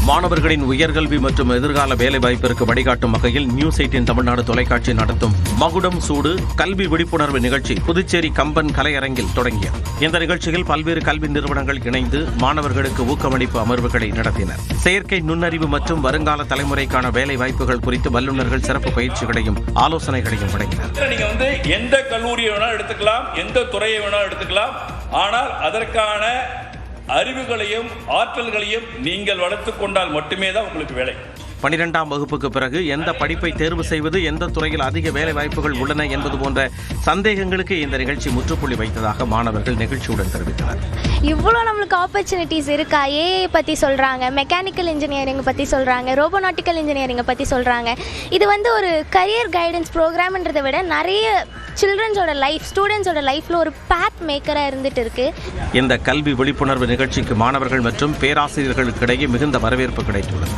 மாணவர்களின் உயர்கல்வி மற்றும் எதிர்கால வேலைவாய்ப்பிற்கு வழிகாட்டும் வகையில் நியூஸ் 18 தமிழ்நாடு தொலைக்காட்சி நடத்தும் மகுடம் சூடு கல்வி விழிப்புணர்வு நிகழ்ச்சி புதுச்சேரி கம்பன் கலையரங்கில் தொடங்கியது. இந்த நிகழ்ச்சியில் பல்வேறு கல்வி நிறுவனங்கள் இணைந்து மாணவர்களுக்கு ஊக்கமளிப்பு அமர்வுகளை நடத்தினர். செயற்கை நுண்ணறிவு மற்றும் வருங்கால தலைமுறைக்கான வேலை வாய்ப்புகள் குறித்து வல்லுநர்கள் சிறப்பு பயிற்சிகளையும் ஆலோசனைகளையும் வழங்கினர். நீங்க எந்த கல்லூரியை வேணாலும் எடுத்துக்கலாம், எந்த துறையை வேணாலும் எடுத்துக்கலாம். ஆனால் அதற்கான அறிவுகளையும் ஆற்றல்களையும் நீங்கள் வளர்த்துக் கொண்டால் மட்டுமே தான் உங்களுக்கு வேலை. 12ஆம் வகுப்புக்கு பிறகு எந்த படிப்பை தேர்வு செய்வது, எந்த துறையில் அதிக வேலை வாய்ப்புகள் உள்ளன என்பது போன்ற சந்தேகங்களுக்கு இந்த நிகழ்ச்சி முற்றுப்புள்ளி வைத்ததாக மாணவர்கள் நிகழ்ச்சியுடன் தெரிவித்தனர். இவ்வளோ நம்மளுக்கு ஆப்பர்ச்சுனிட்டிஸ் இருக்கா? ஏஐ பற்றி சொல்கிறாங்க, மெக்கானிக்கல் இன்ஜினியரிங் பற்றி சொல்கிறாங்க, ரோபோனாட்டிக்கல் இன்ஜினியரிங்கை பற்றி சொல்கிறாங்க. இது ஒரு கரியர் கைடன்ஸ் ப்ரோக்ராம்ன்றதை விட நிறைய சில்ட்ரன்ஸோட லைஃப், ஸ்டூடெண்ட்ஸோட லைஃப்பில் ஒரு பேத் மேக்கராக இருந்துட்டு இருக்கு. இந்த கல்வி விழிப்புணர்வு நிகழ்ச்சிக்கு மாணவர்கள் மற்றும் பேராசிரியர்களுக்கிடையே மிகுந்த வரவேற்பு கிடைத்துள்ளது.